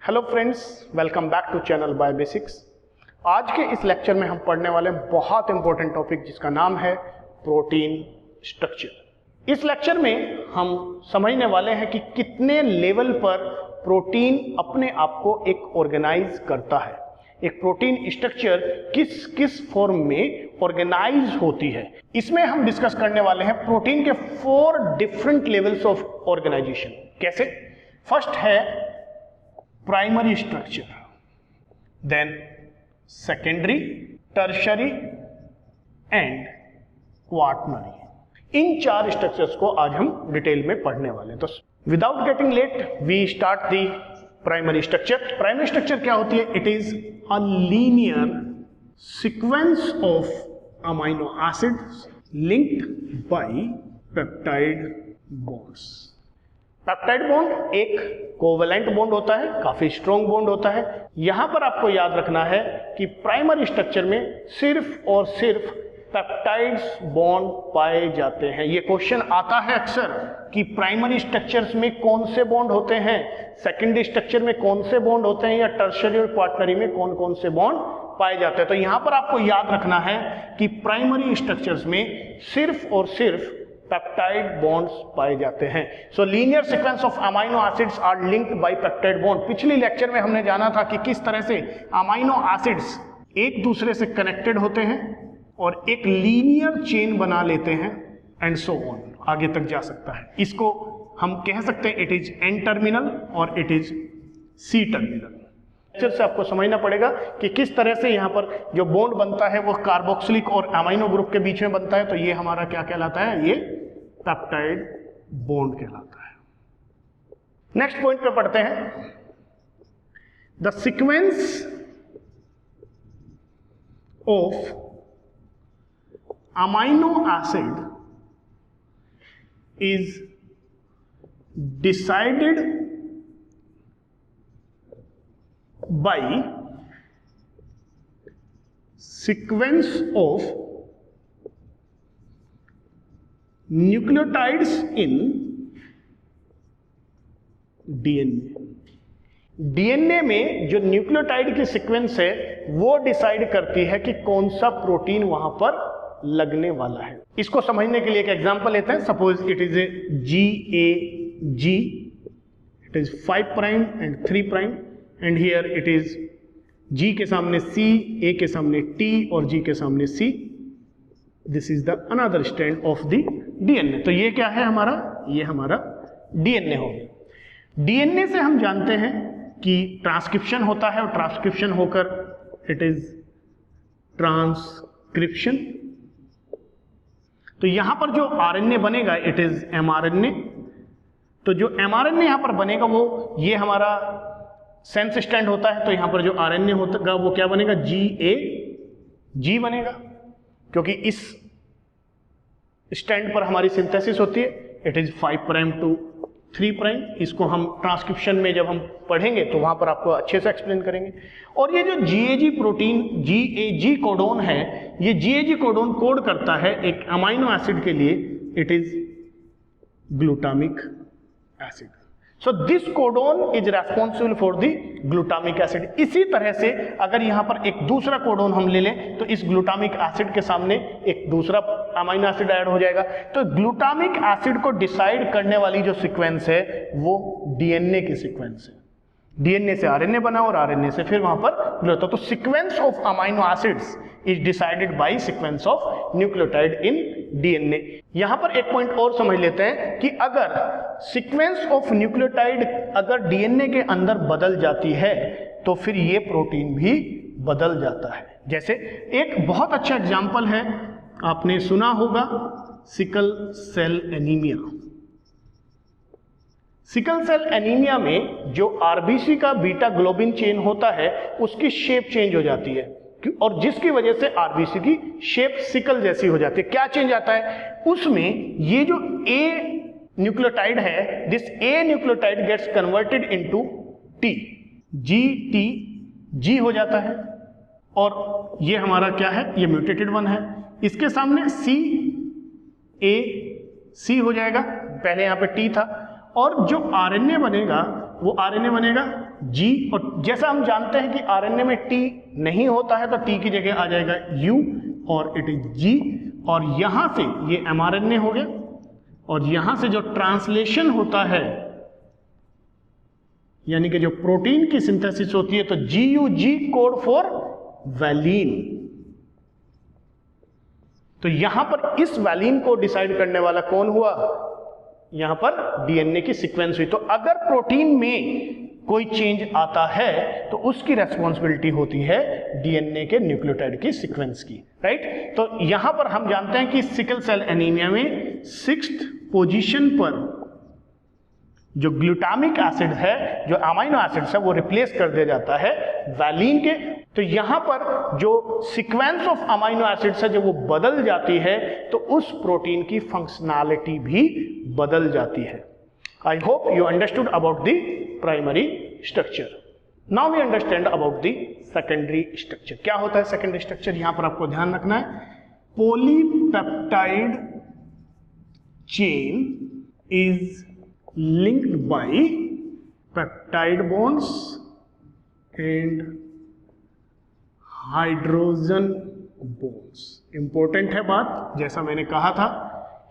Hello friends, welcome back to channel bio basics. आज के इस लेक्चर में हम पढ़ने वाले बहुत इंपॉर्टेंट टॉपिक जिसका नाम है प्रोटीन स्ट्रक्चर। इस लेक्चर में हम समझने वाले हैं कि कितने लेवल पर प्रोटीन अपने आप को एक ऑर्गेनाइज करता है, एक प्रोटीन स्ट्रक्चर किस किस फॉर्म में ऑर्गेनाइज होती है। इसमें हम डिस्कस करने वाले हैं प्रोटीन के 4 डिफरेंट लेवल्स ऑफ ऑर्गेनाइजेशन। कैसे? फर्स्ट है primary structure, then secondary, tertiary and quaternary. इन 4 स्ट्रक्चर्स को आज हम डिटेल में पढ़ने वाले हैं। तो without getting late we start the primary structure. Primary structure क्या होती है? It is a linear sequence of amino acids linked by peptide bonds. Peptide bond एक कोवेलेंट बॉन्ड होता है, काफी स्ट्रॉन्ग बॉन्ड होता है। यहां पर आपको याद रखना है कि प्राइमरी स्ट्रक्चर में सिर्फ और सिर्फ पेप्टाइड्स बॉन्ड पाए जाते हैं। ये क्वेश्चन आता है अक्सर कि प्राइमरी स्ट्रक्चर्स में कौन से बॉन्ड होते हैं, सेकेंडरी स्ट्रक्चर में कौन से बॉन्ड होते हैं, या टर्शरी और क्वाटरनरी में कौन कौन से बॉन्ड पाए जाते हैं। तो यहां पर आपको याद रखना है कि प्राइमरी स्ट्रक्चर्स में सिर्फ और सिर्फ पेप्टाइड बॉन्ड्स पाए जाते हैं। So linear sequence of amino acids are linked by peptide bond. पिछली लेक्चर में हमने जाना था कि किस तरह से अमाइनो एसिड्स एक दूसरे से कनेक्टेड होते हैं और एक लीनियर चेन बना लेते हैं एंड सो ऑन, आगे तक जा सकता है। इसको हम कह सकते हैं इट इज एन टर्मिनल और it is C terminal. Lecture से आपको समझना पड़ेगा कि किस तरह से यहाँ पर जो बॉन्ड बनता है वो कार्बोक्सिलिक और अमाइनो ग्रुप के बीच में बनता है। तो ये हमारा क्या कहलाता है? ये पेप्टाइड बॉन्ड कहलाता है। नेक्स्ट पॉइंट पे पढ़ते हैं। The sequence of amino acid is decided by sequence of nucleotides in DNA। DNA में जो न्यूक्लियोटाइड की सीक्वेंस है वो डिसाइड करती है कि कौन सा प्रोटीन वहां पर लगने वाला है। इसको समझने के लिए एक एग्जांपल लेते हैं। Suppose it is a GAG, it is 5 prime and 3 prime and here it is G के सामने C, A के सामने T और G के सामने C। This is the another strand of the DNA। तो ये क्या है हमारा? ये हमारा DNA हो गया। DNA से हम जानते हैं कि ट्रांसक्रिप्शन होता है और ट्रांसक्रिप्शन होकर इट इज ट्रांसक्रिप्शन। तो यहां पर जो RNA बनेगा इट इज mRNA। तो जो mRNA यहां पर बनेगा वो ये हमारा सेंस स्टैंड होता है। तो यहां पर जो RNA होगा वो क्या बनेगा? GAG बनेगा, क्योंकि इस स्टैंड पर हमारी सिंथेसिस होती है। It is 5 prime to 3 prime. इसको हम ट्रांसक्रिप्शन में जब हम पढ़ेंगे तो वहां पर आपको अच्छे से एक्सप्लेन करेंगे। और ये जो GAG प्रोटीन GAG कोडोन है, ये GAG कोडोन कोड करता है एक अमाइनो एसिड के लिए। It is glutamic acid. So this codon is responsible for the glutamic acid। इसी तरह से अगर यहाँ पर एक दूसरा कोडोन हम ले लें तो इस ग्लूटामिक एसिड के सामने एक दूसरा अमाइनो एसिड ऐड हो जाएगा। तो ग्लूटामिक एसिड को डिसाइड करने वाली जो सीक्वेंस है वो DNA की सीक्वेंस है। DNA से RNA बना और RNA से फिर वहां पर तो sequence of amino acids is decided by sequence of nucleotide in DNA। यहां पर एक पॉइंट और समझ लेते हैं कि अगर सीक्वेंस ऑफ न्यूक्लियोटाइड अगर DNA के अंदर बदल जाती है तो फिर ये प्रोटीन भी बदल जाता है। जैसे एक बहुत अच्छा एग्जांपल है, आपने सुना होगा sickle cell anaemia. Sickle cell anaemia में जो RBC का बीटा ग्लोबिन चेन होता है उसकी शेप चेंज हो जाती है और जिसकी वजह से RBC की शेप सिकल जैसी हो जाती है। क्या चेंज आता है उसमें? ये जो A न्यूक्लियोटाइड है, this A nucleotide gets converted into T, GTG हो जाता है। और ये हमारा क्या है? ये म्यूटेटेड वन है। इसके सामने CAC हो जाएगा, पहले यहां पे T था। और जो RNA बनेगा वो RNA बनेगा G, और जैसा हम जानते हैं कि आरएनए में T नहीं होता है तो T की जगह आ जाएगा U और इट इज G, और यहां से ये mRNA हो गया, और यहां से जो ट्रांसलेशन होता है यानी कि जो प्रोटीन की सिंथेसिस होती है तो GUG कोड फॉर वैलीन। तो यहां पर इस वैलीन को डिसाइड करने वाला कौन हुआ, यहां पर डीएनए की सीक्वेंस हुई। तो अगर प्रोटीन में कोई चेंज आता है तो उसकी रेस्पॉन्सिबिलिटी होती है डीएनए के न्यूक्लियोटाइड की सीक्वेंस की, राइट। तो यहां पर हम जानते हैं कि सिकल सेल एनीमिया में 6th पोजीशन पर जो ग्लूटामिक एसिड है, जो अमाइनो एसिड्स है, वो रिप्लेस कर दिया जाता है वैलीन के। तो यहां पर जो सीक्वेंस ऑफ अमाइनो एसिड्स है जब वो बदल जाती है तो उस प्रोटीन की फंक्शनैलिटी भी बदल जाती है। I hope you understood about the primary structure. Now we understand about the secondary structure. क्या होता है सेकेंडरी स्ट्रक्चर, यहां पर आपको ध्यान रखना है। Polypeptide chain is linked by peptide bonds and hydrogen bonds। Important है बात, जैसा मैंने कहा था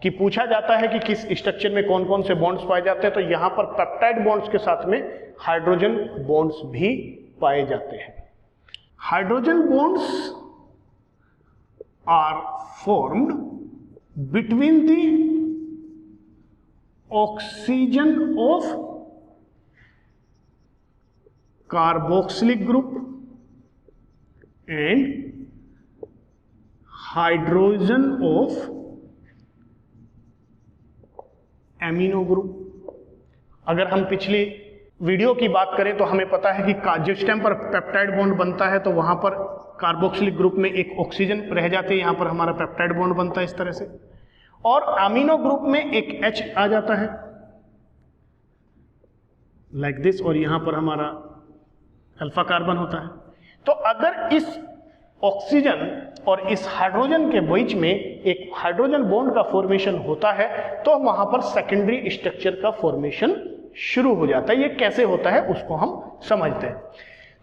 कि पूछा जाता है कि किस स्ट्रक्चर में कौन कौन से बॉन्ड्स पाए जाते हैं, तो यहां पर पेप्टाइड बॉन्ड्स के साथ में हाइड्रोजन बॉन्ड्स भी पाए जाते हैं। Hydrogen bonds are formed between the oxygen of carboxylic group and hydrogen of amino group। अगर हम पिछली वीडियो की बात करें तो हमें पता है कि जिस टाइम पर पेप्टाइड बॉन्ड बनता है तो वहां पर कार्बोक्सिलिक ग्रुप में एक ऑक्सीजन रह जाती है, यहां पर हमारा पेप्टाइड बॉन्ड बनता है इस तरह से, और अमीनो ग्रुप में एक H आ जाता है लाइक दिस, और यहां पर हमारा अल्फा कार्बन होता है। तो अगर इस ऑक्सीजन और इस हाइड्रोजन के बीच में एक हाइड्रोजन बॉन्ड का फॉर्मेशन होता है तो वहां पर सेकेंडरी स्ट्रक्चर का फॉर्मेशन शुरू हो जाता है। ये कैसे होता है उसको हम समझते हैं।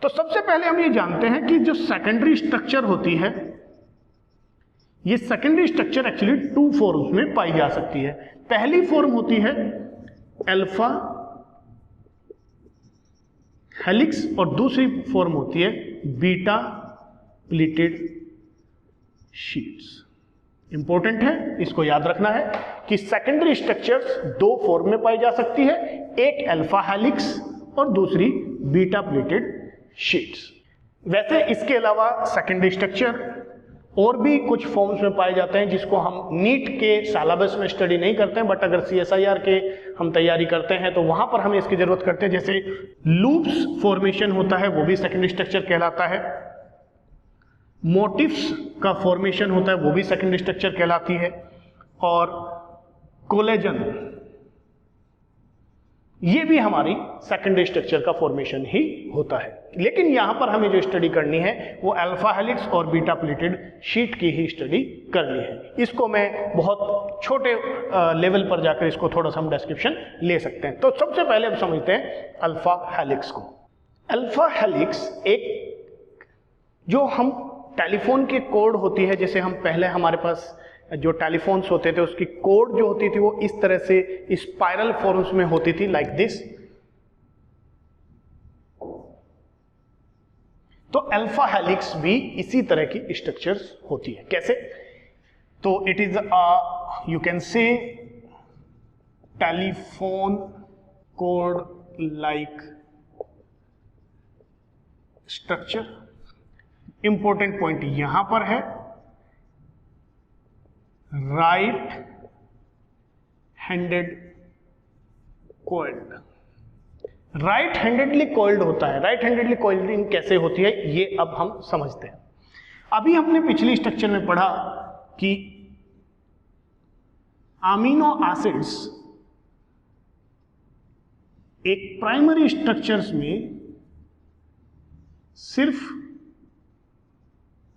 तो सबसे पहले हम ये जानते हैं कि जो सेकेंडरी स्ट्रक्चर होती है, ये सेकेंडरी स्ट्रक्चर एक्चुअली 2 फॉर्म्स में पाई जा सकती है। पहली फॉर्म होती है अल्फा हेलिक्स और दूसरी फॉर्म होती है बीटा प्लीटेड शीट्स। इंपॉर्टेंट है, इसको याद रखना है कि सेकेंडरी स्ट्रक्चर्स 2 फॉर्म में पाई जा सकती है, एक अल्फा हेलिक्स और दूसरी बीटा प्लीटेड शीट्स। वैसे इसके अलावा सेकेंडरी स्ट्रक्चर और भी कुछ फॉर्म्स में पाए जाते हैं जिसको हम नीट के सिलेबस में स्टडी नहीं करते हैं, बट अगर CSIR के हम तैयारी करते हैं तो वहां पर हमें इसकी जरूरत करते हैं। जैसे लूप्स फॉर्मेशन होता है वो भी सेकेंडरी स्ट्रक्चर कहलाता है, मोटिफ्स का फॉर्मेशन होता है वो भी सेकेंडरी स्ट्रक्चर कहलाती है, और कोलेजन ये भी हमारी सेकेंडरी स्ट्रक्चर का फॉर्मेशन ही होता है। लेकिन यहां पर हमें जो स्टडी करनी है वो अल्फा हेलिक्स और बीटा प्लीटेड शीट की ही स्टडी करनी है। इसको मैं बहुत छोटे लेवल पर जाकर इसको थोड़ा सा हम डिस्क्रिप्शन ले सकते हैं। तो सबसे पहले हम समझते हैं अल्फा हेलिक्स को। अल्फा हेलिक्स एक जो हम टेलीफोन के कोड होती है, जैसे हम पहले हमारे पास जो टेलीफोन्स होते थे उसकी कोड जो होती थी वो इस तरह से स्पाइरल फॉर्म्स में होती थी लाइक दिस। तो अल्फा हेलिक्स भी इसी तरह की स्ट्रक्चर्स होती है। कैसे? तो it is you can say telephone code like structure. Important point यहां पर है, right handed coiled. Right handedly coiled होता है। राइट हैंडेडली कोइल्डिंग कैसे होती है ये अब हम समझते हैं। अभी हमने पिछली स्ट्रक्चर में पढ़ा कि अमीनो एसिड्स एक प्राइमरी स्ट्रक्चर्स में सिर्फ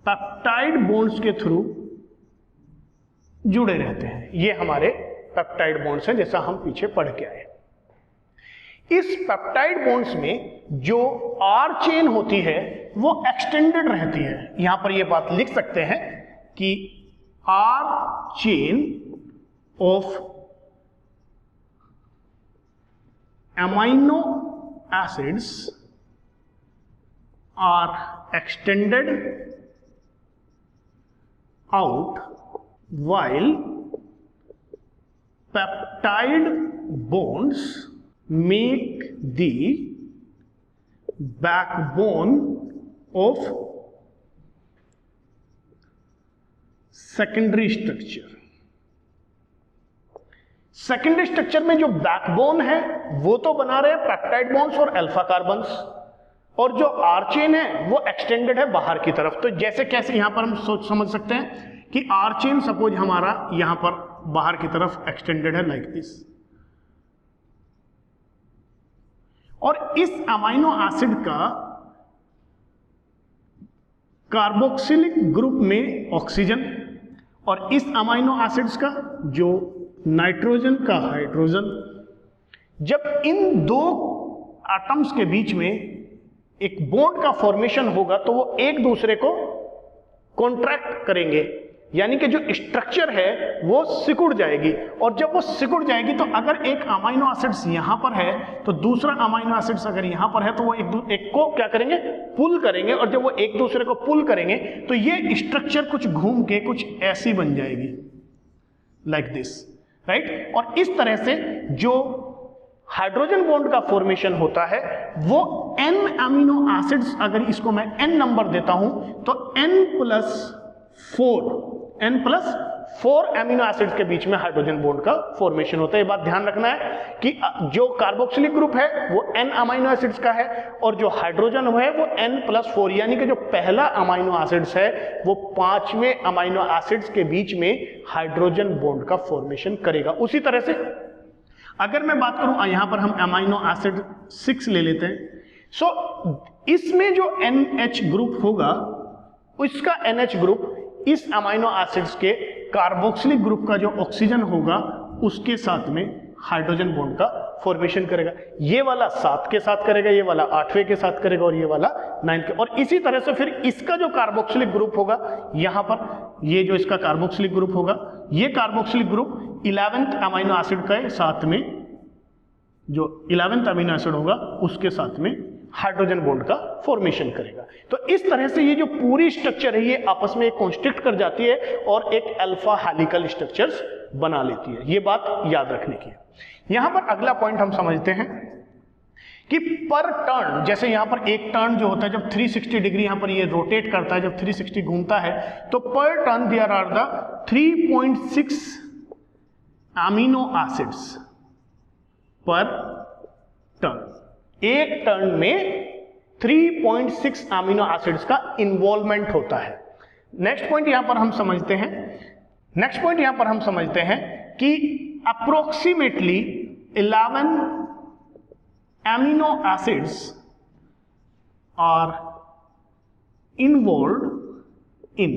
पेप्टाइड बॉन्ड्स के थ्रू जुड़े रहते हैं। ये हमारे पेप्टाइड बॉन्ड्स हैं जैसा हम पीछे पढ़ के आए। इस पेप्टाइड बॉन्ड्स में जो आर चेन होती है वो एक्सटेंडेड रहती है। यहां पर ये बात लिख सकते हैं कि R chain of amino acids are extended out while peptide bonds make the backbone of secondary structure। Secondary structure में जो बैकबोन है वो तो बना रहे हैं पेप्टाइड बॉन्ड्स और अल्फा कार्बन्स, और जो आर चेन है वो एक्सटेंडेड है बाहर की तरफ। तो जैसे कैसे यहां पर हम सोच समझ सकते हैं कि आर चेन सपोज हमारा यहां पर बाहर की तरफ एक्सटेंडेड है लाइक दिस, और इस अमाइनो एसिड का कार्बोक्सिलिक ग्रुप में ऑक्सीजन, और इस अमाइनो एसिड्स का जो नाइट्रोजन का हाइड्रोजन। जब इन दो एटम्स के बीच में एक बॉन्ड का फॉर्मेशन होगा तो वो एक दूसरे को कॉन्ट्रैक्ट करेंगे, यानी कि जो स्ट्रक्चर है वो सिकुड़ जाएगी, और जब वो सिकुड़ जाएगी तो अगर एक अमाइनो एसिड्स यहां पर है तो दूसरा अमाइनो एसिड्स अगर यहां पर है तो वो एक को क्या करेंगे, पुल करेंगे, और जब वो एक दूसरे को पुल करेंगे तो ये स्ट्रक्चर कुछ घूम के कुछ ऐसी बन जाएगी लाइक दिस, राइट। और इस तरह से जो हाइड्रोजन बॉन्ड का फॉर्मेशन होता है वो n अमीनो एसिड्स, अगर इसको मैं n नंबर देता हूं तो n प्लस 4 अमीनो एसिड्स के बीच में हाइड्रोजन बॉन्ड का फॉर्मेशन होता है। ये बात ध्यान रखना है कि जो कार्बोक्सिलिक ग्रुप है वो n अमीनो एसिड्स का है, और जो हाइड्रोजन है वो n+4, यानी कि जो पहला अमीनो एसिड्स है वो 5वें अमीनो एसिड्स के बीच में हाइड्रोजन बॉन्ड का फॉर्मेशन करेगा। उसी तरह से अगर मैं बात करूं, यहां पर हम अमीनो एसिड 6 ले लेते हैं। सो इसमें जो NH ग्रुप होगा उसका NH ग्रुप इस अमीनो एसिड्स के कार्बोक्सिलिक ग्रुप का जो ऑक्सीजन होगा उसके साथ में हाइड्रोजन बॉन्ड का फॉर्मेशन करेगा। ये वाला 7 के साथ करेगा, ये वाला 8वें के साथ करेगा, और ये वाला 9 के, और इसी तरह से फिर इसका जो कार्बोक्सिलिक ग्रुप होगा यहां पर, ये जो इसका कार्बोक्सिलिक ग्रुप होगा, ये carboxylic group 11th amino acid के साथ में, जो 11th अमीनो एसिड होगा उसके साथ में हाइड्रोजन बॉन्ड का फॉर्मेशन करेगा। तो इस तरह से ये जो पूरी स्ट्रक्चर है ये आपस में कॉन्स्ट्रिक्ट कर जाती है और एक अल्फा हेलिकल स्ट्रक्चर्स बना लेती है। ये बात याद रखने की है। यहां पर अगला पॉइंट हम समझते हैं कि पर टर्न, जैसे यहां पर एक टर्न जो होता है जब 360 डिग्री यहां पर ये रोटेट करता है, जब 360 घूमता है, तो per turn there are the 3.6 amino acids per turn. एक टर्न में 3.6 अमीनो एसिड्स का इन्वॉल्वमेंट होता है। नेक्स्ट पॉइंट यहां पर हम समझते हैं कि approximately 11 amino acids are involved in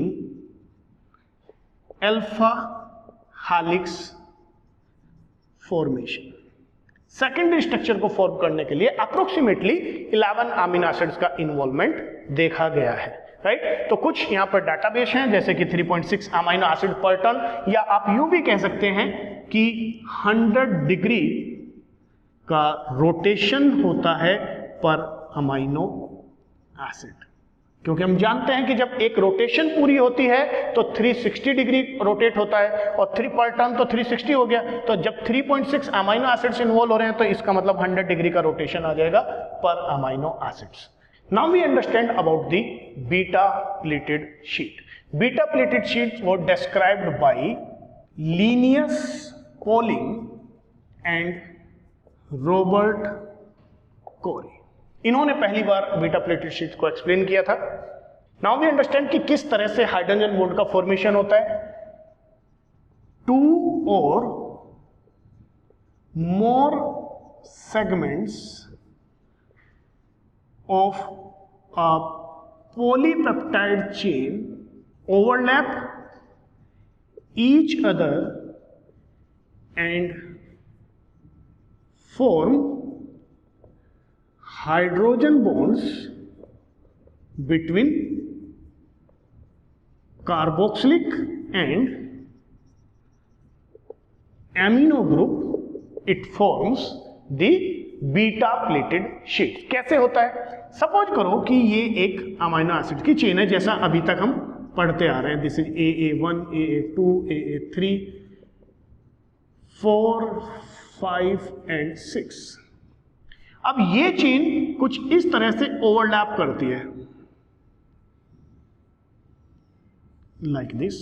alpha helix formation. Secondary structure को फॉर्म करने के लिए अप्रोक्सीमेटली 11 अमीनो एसिड्स का इन्वॉल्वमेंट देखा गया है, राइट। तो कुछ यहां पर डाटाबेस हैं जैसे कि 3.6 अमीनो एसिड पर टन, या आप यूं भी कह सकते हैं कि 100 डिग्री का रोटेशन होता है पर अमीनो एसिड, क्योंकि हम जानते हैं कि जब एक रोटेशन पूरी होती है तो 360 डिग्री रोटेट होता है, और 3 पर टर्न तो 360 हो गया, तो जब 3.6 अमीनो एसिड्स इन्वॉल्व हो रहे हैं तो इसका मतलब 100 डिग्री का रोटेशन आ जाएगा पर amino acids. Now we understand about the beta pleated sheet. Beta pleated sheets were described by Linus Pauling and Robert Corey. इन्होंने पहली बार बीटा प्लेटेड शीट्स को एक्सप्लेन किया था। नाउ वी अंडरस्टैंड कि किस तरह से हाइड्रोजन बॉन्ड का फॉर्मेशन होता है। 2 और more segments of a polypeptide chain overlap each other and form hydrogen bonds between carboxylic and amino group, it forms the beta pleated sheet. कैसे होता है? सपोज करो कि ये एक अमीनो एसिड की चेन है, जैसा अभी तक हम पढ़ते आ रहे हैं। This is AA1, AA2, AA3, 4, 5 and 6। अब ये चेन कुछ इस तरह से ओवरलैप करती है, लाइक दिस,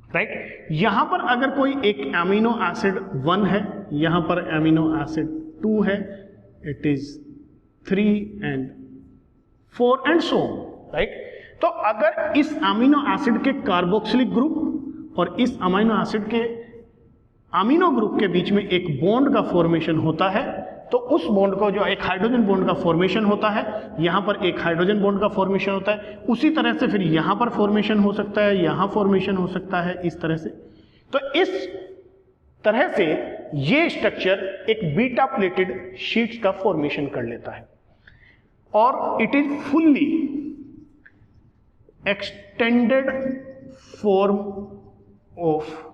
राइट। यहां पर अगर कोई एक एमिनो एसिड 1 है, यहां पर एमिनो एसिड 2 है, it is 3 and 4 and so on, right. तो अगर इस अमीनो एसिड के कार्बोक्सिलिक ग्रुप और इस अमीनो एसिड के अमीनो ग्रुप के बीच में एक बॉन्ड का फॉर्मेशन होता है, तो उस बॉन्ड को, जो एक हाइड्रोजन बॉन्ड का फॉर्मेशन होता है, यहां पर एक हाइड्रोजन बॉन्ड का फॉर्मेशन होता है, उसी तरह से फिर यहां पर फॉर्मेशन हो सकता है, यहां फॉर्मेशन हो सकता है, इस तरह से। तो इस तरह से ये स्ट्रक्चर एक बीटा प्लेटेड शीट्स का फॉर्मेशन कर लेता है, और it is fully extended form of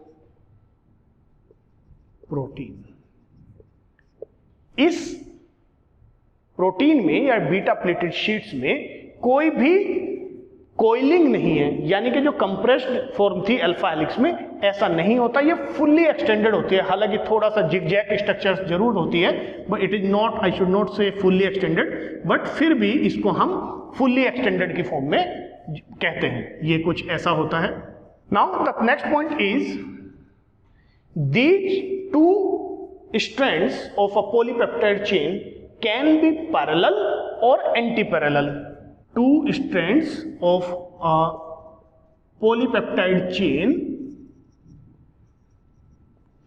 protein. इस प्रोटीन में या बीटा प्लेटेड शीट्स में कोई भी कोइलिंग नहीं है, यानी कि जो कंप्रेस्ड फॉर्म थी अल्फा हेलिक्स में, ऐसा नहीं होता। ये फुल्ली एक्सटेंडेड होती है, हालांकि थोड़ा सा जिगजैग स्ट्रक्चर जरूर होती है, but it is not, I should not से फुल्ली एक्सटेंडेड, बट फिर भी इसको हम फुल्ली एक्सटेंडेड की फॉर्म में कहते हैं। ये कुछ ऐसा होता है। Now the next point is these two strands of a polypeptide chain can be parallel or anti-parallel. Two strands of a polypeptide chain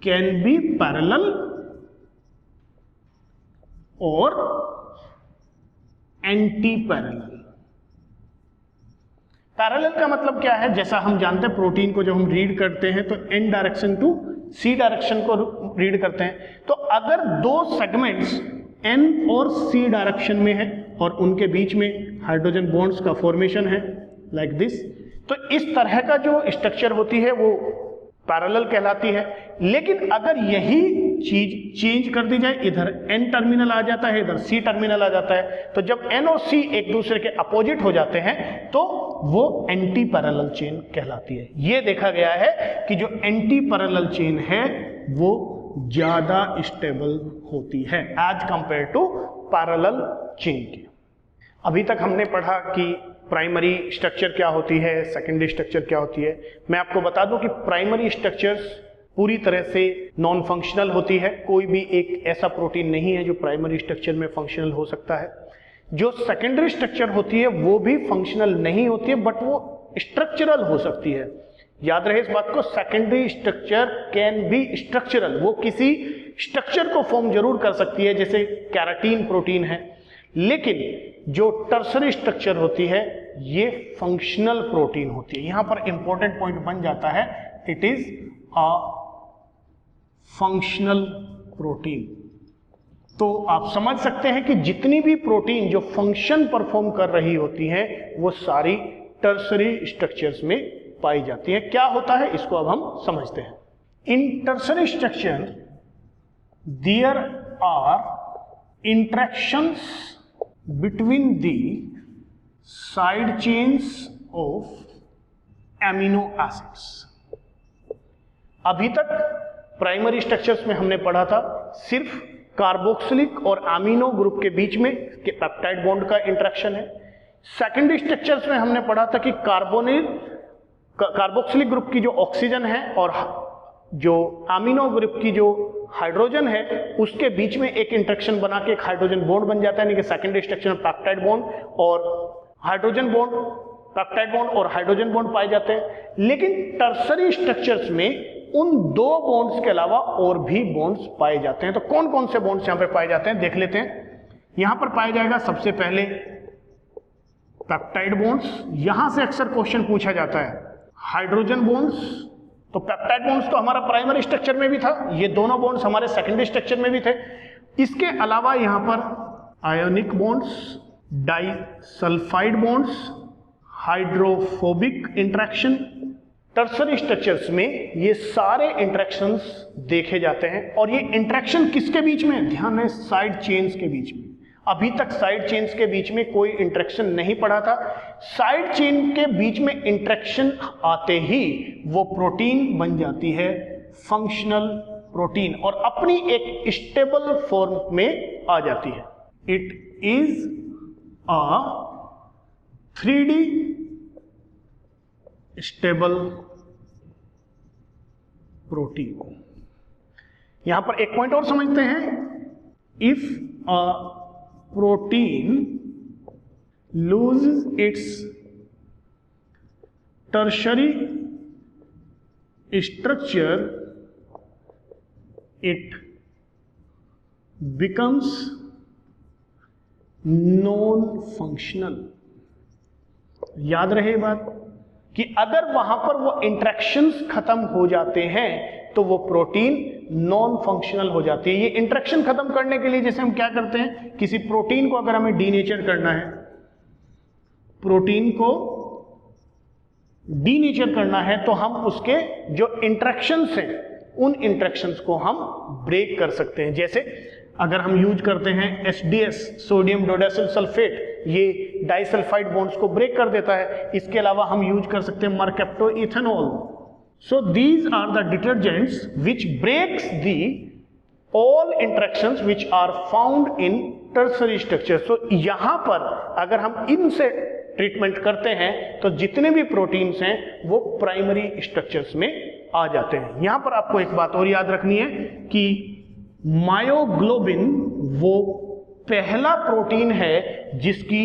can be parallel or anti-parallel. Parallel का मतलब क्या है? जैसा हम जानते हैं प्रोटीन को जब हम रीड करते हैं तो N direction to C direction को रीड करते हैं। तो अगर दो सेगमेंट्स एन और सी डायरेक्शन में है और उनके बीच में हाइड्रोजन बॉन्ड्स का फॉर्मेशन है, लाइक दिस, तो इस तरह का जो स्ट्रक्चर होती है वो पैरेलल कहलाती है। लेकिन अगर यही चीज चेंज कर दी जाए, इधर एन टर्मिनल आ जाता है, इधर सी टर्मिनल आ जाता है, तो जब एन और सी एक दूसरे के अपोजिट हो जाते हैं तो वो एंटी पैरेलल चेन कहलाती है। ये देखा गया है कि जो एंटी पैरेलल चेन है वो ज्यादा स्टेबल होती है as compare to parallel chain की। अभी तक हमने पढ़ा कि प्राइमरी स्ट्रक्चर क्या होती है, सेकेंडरी स्ट्रक्चर क्या होती है। मैं आपको बता दूं कि प्राइमरी स्ट्रक्चर्स पूरी तरह से नॉन फंक्शनल होती है। कोई भी एक ऐसा प्रोटीन नहीं है जो प्राइमरी स्ट्रक्चर में फंक्शनल हो सकता है। जो सेकेंडरी स्ट्रक्चर होती है वो भी फंक्शनल नहीं होती है, बट वो स्ट्रक्चरल हो सकती है। याद रहे इस बात को, secondary structure can be structural, वो किसी स्ट्रक्चर को फॉर्म जरूर कर सकती है, जैसे कैराटीन प्रोटीन है। लेकिन जो टर्सरी स्ट्रक्चर होती है ये फंक्शनल प्रोटीन होती है। यहां पर इंपॉर्टेंट पॉइंट बन जाता है, it is a functional protein. तो आप समझ सकते हैं कि जितनी भी प्रोटीन जो फंक्शन परफॉर्म कर रही होती हैं वो सारी टर्सरी स्ट्रक्चर्स में पाई जाती है। क्या होता है इसको अब हम समझते हैं। In tertiary structure there are interactions between the side chains of amino acids। अभी तक प्राइमरी स्ट्रक्चर्स में हमने पढ़ा था सिर्फ कार्बोक्सिलिक और अमीनो ग्रुप के बीच में पेप्टाइड बॉन्ड का इंटरेक्शन है। सेकेंडरी स्ट्रक्चर्स में हमने पढ़ा था कि कार्बोक्सिलिक ग्रुप की जो ऑक्सीजन है और जो अमीनो ग्रुप की जो हाइड्रोजन है उसके बीच में एक इंटरेक्शन बना के एक हाइड्रोजन बॉन्ड बन जाता है, यानी कि सेकेंडरी स्ट्रक्चर में पेप्टाइड बॉन्ड और हाइड्रोजन बॉन्ड, पेप्टाइड बॉन्ड और हाइड्रोजन बॉन्ड पाए जाते हैं। लेकिन टर्सरी स्ट्रक्चर्स में उन दो बॉन्ड्स के अलावा और भी बॉन्ड्स पाए जाते हैं। तो कौन कौन से बॉन्ड्स यहां पर पाए जाते हैं देख लेते हैं। यहां पर पाया जाएगा सबसे पहले पेप्टाइड बॉन्ड्स। यहां से अक्सर क्वेश्चन पूछा जाता है हाइड्रोजन बॉन्ड्स। तो पेप्टाइड बॉन्ड्स तो हमारा प्राइमरी स्ट्रक्चर में भी था, ये दोनों बॉन्ड्स हमारे सेकेंडरी स्ट्रक्चर में भी थे। इसके अलावा यहां पर ionic bonds, disulphide bonds, hydrophobic interaction. Tertiary structures में ये सारे इंटरेक्शंस देखे जाते हैं और ये इंटरेक्शन किसके बीच में? ध्यान है, साइड चेन्स के बीच में। अभी तक साइड चेन्स के बीच में कोई इंटरेक्शन नहीं पड़ा था। साइड चेन के बीच में इंटरेक्शन आते ही वो प्रोटीन बन जाती है फंक्शनल प्रोटीन और अपनी एक स्टेबल फॉर्म में आ जाती है। It is a 3D stable protein. यहां पर एक पॉइंट और समझते हैं, if a protein loses its tertiary structure, it becomes non-functional। याद रहे बात कि अगर वहां पर वो इंटरेक्शंस खत्म हो जाते हैं तो वो प्रोटीन नॉन फंक्शनल हो जाती है। ये इंटरेक्शन खत्म करने के लिए जैसे हम क्या करते हैं, किसी प्रोटीन को अगर हमें डीनेचर करना है, प्रोटीन को डीनेचर करना है तो हम उसके जो इंटरेक्शंस हैं उन इंटरेक्शंस को हम ब्रेक कर सकते हैं। जैसे अगर हम यूज करते हैं SDS, सोडियम डोडेसिल सल्फेट, ये डाइसल्फाइड बॉन्ड्स को ब्रेक कर देता है। इसके अलावा हम यूज कर सकते हैं mercaptoethanol. So these are the detergents which breaks the all interactions which are found in tertiary structure. So यहां पर अगर हम इनसे ट्रीटमेंट करते हैं तो जितने भी प्रोटीन्स हैं वो प्राइमरी स्ट्रक्चर्स में आ जाते हैं। यहां पर आपको एक बात और याद रखनी है कि मायोग्लोबिन वो पहला प्रोटीन है जिसकी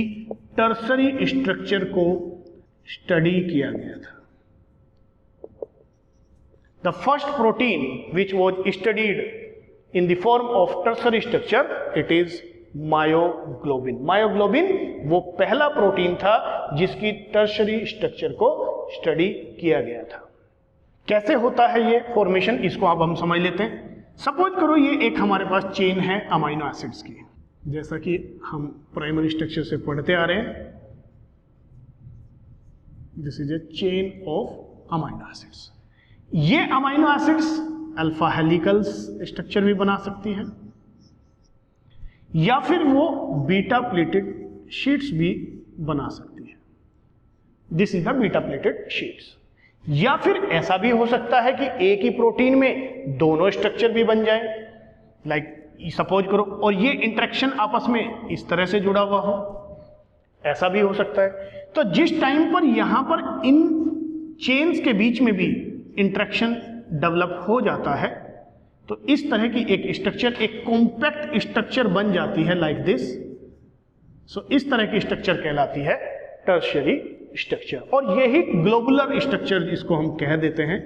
टर्सरी स्ट्रक्चर को स्टडी किया गया था। The first protein which was studied in the form of tertiary structure, it is myoglobin. Myoglobin वो पहला प्रोटीन था जिसकी टर्सरी स्ट्रक्चर को स्टडी किया गया था। कैसे होता है ये फॉर्मेशन, इसको अब हम समझ लेते हैं। सपोज करो ये एक हमारे पास चेन है अमाइनो एसिड्स की, जैसा कि हम प्राइमरी स्ट्रक्चर से पढ़ते आ रहे हैं। This is a chain of amino acids. ये अमाइनो एसिड्स अल्फा हेलिकल्स स्ट्रक्चर भी बना सकती हैं या फिर वो बीटा प्लेटेड शीट्स भी बना सकती है। This is the beta pleated sheets. या फिर ऐसा भी हो सकता है कि एक ही प्रोटीन में दोनों स्ट्रक्चर भी बन जाए, लाइक सपोज करो, और ये इंटरेक्शन आपस में इस तरह से जुड़ा हुआ हो, ऐसा भी हो सकता है। तो जिस टाइम पर यहां पर इन चेन्स के बीच में भी इंटरेक्शन डेवलप हो जाता है तो इस तरह की एक स्ट्रक्चर, एक कॉम्पैक्ट स्ट्रक्चर बन जाती है लाइक दिस। सो इस तरह की स्ट्रक्चर कहलाती है टर्शियरी स्ट्रक्चर, और यही ग्लोबुलर स्ट्रक्चर जिसको हम कह देते हैं।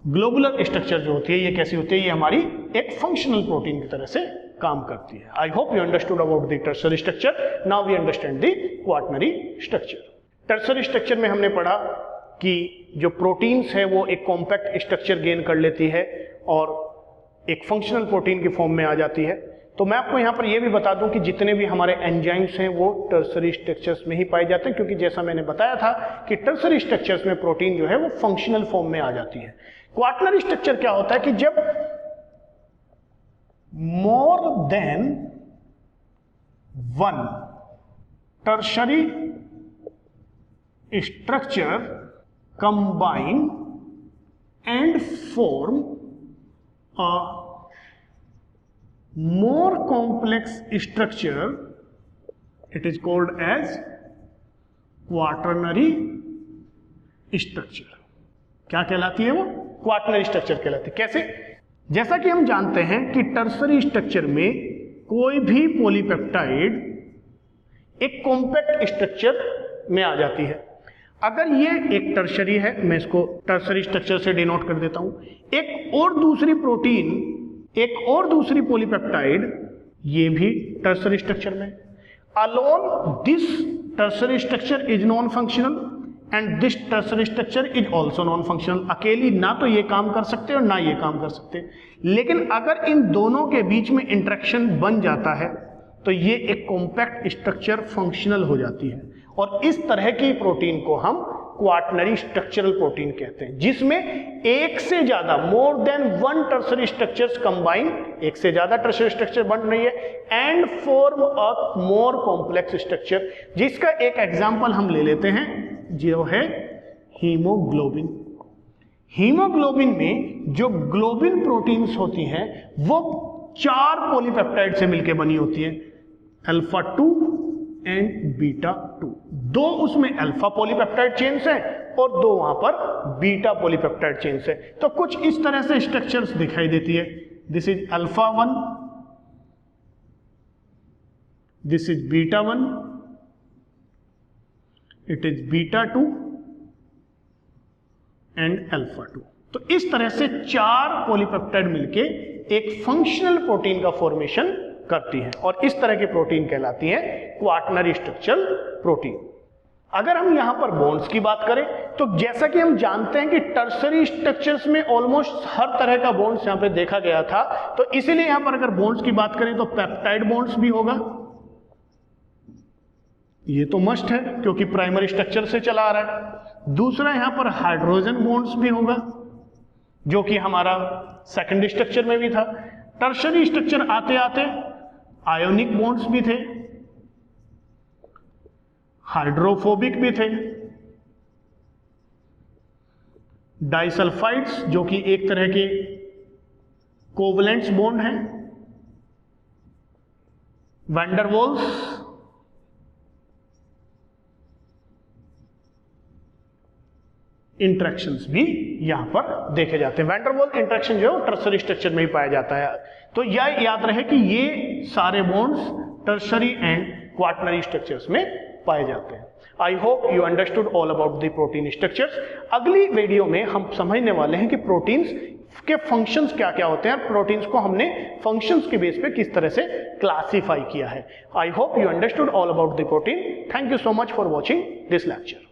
ग्लोबुलर स्ट्रक्चर जो होती है ये कैसी होती है, ये हमारी एक फंक्शनल प्रोटीन की तरह से काम करती है। I hope you understood about the tertiary structure. Now we understand the quaternary structure. Tertiary structure में हमने पढ़ा कि जो प्रोटीन्स है वो एक कॉम्पैक्ट स्ट्रक्चर गेन कर लेती है और एक फंक्शनल प्रोटीन की फॉर्म में आ जाती है। तो मैं आपको यहाँ पर यह भी बता दूं कि जितने भी हमारे एंजाइम्स हैं वो टर्सरी स्ट्रक्चर्स में ही पाए जाते हैं, क्योंकि जैसा मैंने बताया था कि टर्सरी स्ट्रक्चर्स में प्रोटीन जो है वो फंक्शनल फॉर्म में आ जाती है। क्वाaternary स्ट्रक्चर क्या होता है कि जब more than one tertiary structure combine and form a more complex structure, it is called as quaternary structure। क्या कहलाती है वो? क्वाटरनरी स्ट्रक्चर कहलाती है। कैसे? जैसा कि हम जानते हैं कि टर्सरी स्ट्रक्चर में कोई भी पॉलीपेप्टाइड एक कॉम्पैक्ट स्ट्रक्चर में आ जाती है। अगर ये एक टर्शरी है, मैं इसको टर्सरी स्ट्रक्चर से डिनोट कर देता हूं, एक और दूसरी प्रोटीन, एक और दूसरी पॉलीपेप्टाइड, ये भी टर्सरी स्ट्रक्चर में। Alone this tertiary structure is non functional, and this tertiary structure is also non functional. अकेली ना तो ये काम कर सकते और ना ये काम कर सकते, लेकिन अगर इन दोनों के बीच में इंटरेक्शन बन जाता है तो ये एक कॉम्पैक्ट स्ट्रक्चर फंक्शनल हो जाती है। और इस तरह की प्रोटीन को हम क्वाटरनरी स्ट्रक्चरल प्रोटीन कहते हैं, जिसमें एक से ज्यादा more than one tertiary structures combine, एक से ज्यादा टर्सरी स्ट्रक्चर बन रही है and form a more complex structure. जिसका एक एग्जांपल हम ले लेते हैं जो है हीमोग्लोबिन। हीमोग्लोबिन में जो ग्लोबिन प्रोटीन्स होती हैं वो 4 पॉलीपेप्टाइड से मिलकर बनी होती है, अल्फा 2 एंड बीटा 2। 2 उसमें अल्फा पॉलीपेप्टाइड चेन्स हैं और 2 वहां पर बीटा पॉलीपेप्टाइड चेन्स है। तो कुछ इस तरह से स्ट्रक्चर्स दिखाई देती है। This is alpha 1, this is beta 1, it is beta 2 and alpha 2। तो इस तरह से 4 पॉलीपेप्टाइड मिलके एक फंक्शनल प्रोटीन का फॉर्मेशन करती है और इस तरह की प्रोटीन कहलाती है क्वाटरनरी स्ट्रक्चरल प्रोटीन। अगर हम यहां पर बॉन्ड्स की बात करें तो जैसा कि हम जानते हैं कि टर्सरी स्ट्रक्चर्स में ऑलमोस्ट हर तरह का बॉन्ड्स यहां पे देखा गया था, तो इसीलिए यहां पर अगर बॉन्ड्स की बात करें तो पेप्टाइड बॉन्ड्स भी होगा, ये तो मस्ट है क्योंकि प्राइमरी स्ट्रक्चर से चला आ रहा है। दूसरा यहां पर हाइड्रोजन बॉन्ड्स भी होगा जो कि हमारा सेकेंडरी स्ट्रक्चर में भी था। टर्शरी स्ट्रक्चर आते आते आयोनिक बॉन्ड्स भी थे, हाइड्रोफोबिक भी थे, डाइसल्फाइड्स जो कि एक तरह के कोवलेंट्स बॉन्ड हैं, वैंडरवॉल्स, इंटरेक्शंस भी यहां पर देखे जाते हैं। वैंडरवॉल इंटरेक्शन जो है टर्सरी स्ट्रक्चर में ही पाया जाता है। तो यह याद रहे कि ये सारे bonds tertiary and quaternary structures में पाए जाते हैं। आई hope you understood all about the protein structures. अगली वीडियो में हम समझने वाले हैं कि प्रोटीन्स के फंक्शंस क्या क्या होते हैं, प्रोटीन्स को हमने फंक्शंस के बेस पे किस तरह से क्लासिफाई किया है। I hope you understood all about the protein. Thank you so much for watching this lecture.